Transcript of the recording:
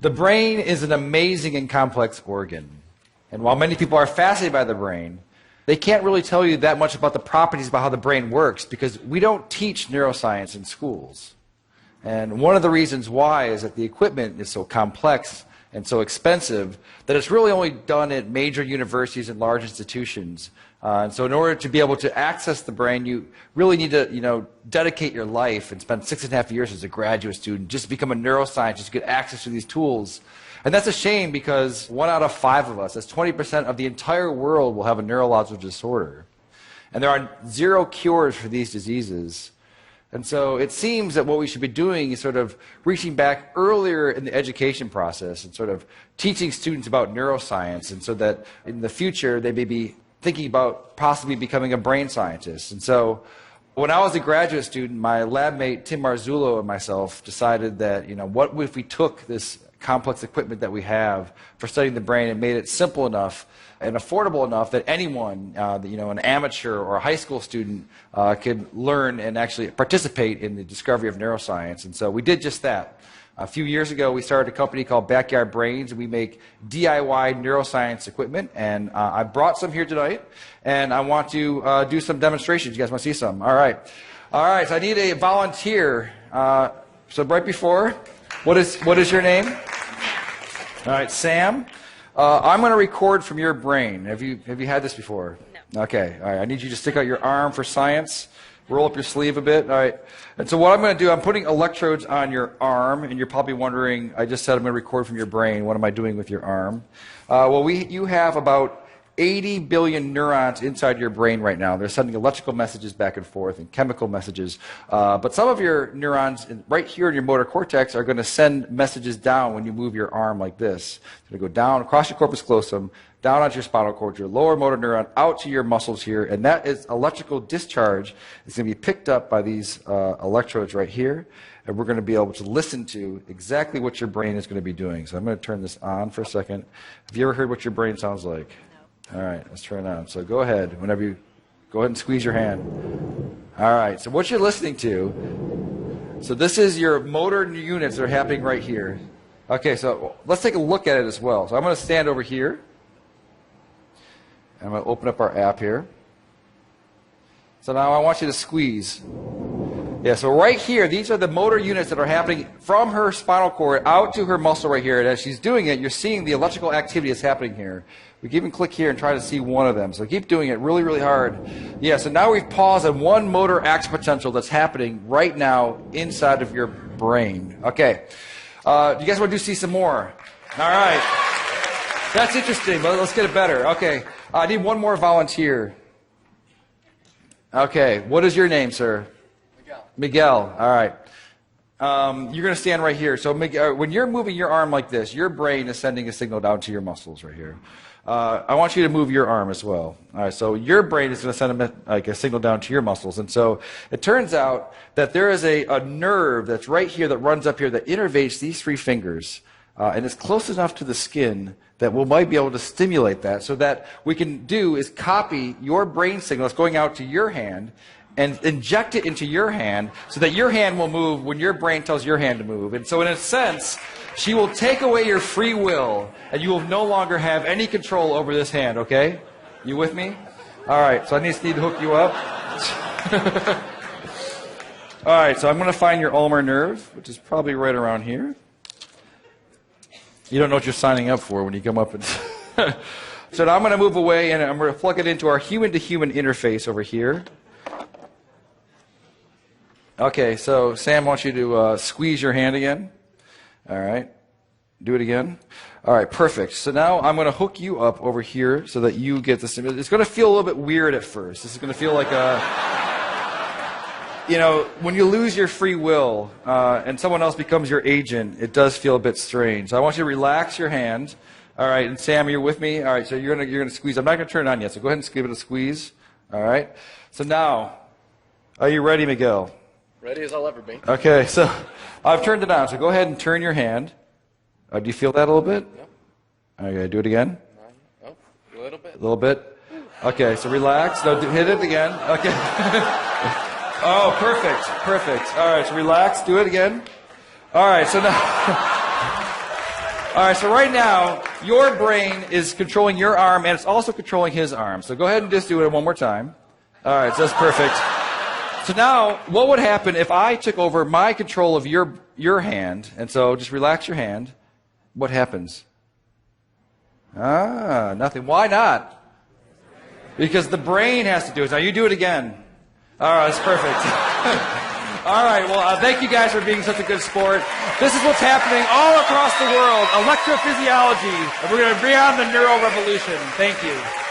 The brain is an amazing and complex organ. And while many people are fascinated by the brain, they can't really tell you that much about the properties about how the brain works because we don't teach neuroscience in schools. And one of the reasons why is that the equipment is so complex and so expensive that it's really only done at major universities and large institutions. And so in order to be able to access the brain, you really need to dedicate your life and spend 6.5 years as a graduate student just to become a neuroscientist to get access to these tools. And that's a shame because 1 out of 5 of us, that's 20% of the entire world, will have a neurological disorder. And there are 0 cures for these diseases. And so it seems that what we should be doing is sort of reaching back earlier in the education process and sort of teaching students about neuroscience, and so that in the future they may be thinking about possibly becoming a brain scientist. And so when I was a graduate student, my lab mate Tim Marzullo and myself decided that, what if we took this complex equipment that we have for studying the brain and made it simple enough and affordable enough that anyone, an amateur or a high school student, could learn and actually participate in the discovery of neuroscience. And so we did just that. A few years ago, we started a company called Backyard Brains. We make DIY neuroscience equipment, and I brought some here tonight, and I want to do some demonstrations. You guys want to see some? All right. All right, so I need a volunteer. So right before, what is your name? All right, Sam. I'm going to record from your brain. Have you had this before? No. Okay. All right. I need you to stick out your arm for science. Roll up your sleeve a bit. All right. And so what I'm going to do, I'm putting electrodes on your arm, and you're probably wondering, I just said I'm going to record from your brain. What am I doing with your arm? You have about 80 billion neurons inside your brain right now. They're sending electrical messages back and forth and chemical messages. But some of your neurons right here in your motor cortex are going to send messages down when you move your arm like this. It's going to go down across your corpus callosum, down onto your spinal cord, your lower motor neuron, out to your muscles here. And that is electrical discharge. It's going to be picked up by these electrodes right here. And we're going to be able to listen to exactly what your brain is going to be doing. So I'm going to turn this on for a second. Have you ever heard what your brain sounds like? All right, let's turn it on. So go ahead. Go ahead and squeeze your hand. All right, so what you're listening to, so this is your motor units that are happening right here. Okay, so let's take a look at it as well. So I'm going to stand over here. I'm going to open up our app here. So now I want you to squeeze. Yeah, so right here, these are the motor units that are happening from her spinal cord out to her muscle right here. And as she's doing it, you're seeing the electrical activity that's happening here. We can even click here and try to see one of them. So keep doing it really, really hard. Yeah, so now we've paused on one motor action potential that's happening right now inside of your brain. Okay. Do you guys want to see some more? All right. That's interesting, but let's get it better. Okay. I need one more volunteer. Okay. What is your name, sir? Miguel. All right. You're going to stand right here. So Miguel, when you're moving your arm like this, your brain is sending a signal down to your muscles right here. I want you to move your arm as well. All right, so your brain is going to send a signal down to your muscles. And so it turns out that there is a nerve that's right here that runs up here that innervates these 3 fingers. And it's close enough to the skin that we might be able to stimulate that. So that we can do is copy your brain signal that's going out to your hand and inject it into your hand so that your hand will move when your brain tells your hand to move. And so in a sense, she will take away your free will, and you will no longer have any control over this hand, okay? You with me? All right, so I just need to hook you up. All right, so I'm going to find your ulnar nerve, which is probably right around here. You don't know what you're signing up for when you come up and... So now I'm going to move away, and I'm going to plug it into our human-to-human interface over here. Okay, so Sam wants you to squeeze your hand again. All right. Do it again. All right, perfect. So now I'm going to hook you up over here so that you get the stimulus. It's going to feel a little bit weird at first. This is going to feel like when you lose your free will and someone else becomes your agent, it does feel a bit strange. So I want you to relax your hand. All right, and Sam, you're with me? All right, so you're going to squeeze. I'm not going to turn it on yet, so go ahead and give it a squeeze. All right. So now, are you ready, Miguel? Ready as I'll ever be. Okay, so I've turned it on. So go ahead and turn your hand. Do you feel that a little bit? Yep. Okay, do it again. Oh, a little bit. A little bit. Okay, so relax. No, hit it again. Okay. Oh, perfect, perfect. All right, so relax. Do it again. All right, so now. All right, so right now, your brain is controlling your arm, and it's also controlling his arm. So go ahead and just do it one more time. All right, so that's perfect. So now, what would happen if I took over my control of your hand? And so just relax your hand. What happens? Nothing. Why not? Because the brain has to do it. Now you do it again. All right, that's perfect. All right, well, thank you guys for being such a good sport. This is what's happening all across the world, electrophysiology. And we're going to bring on the neuro revolution. Thank you.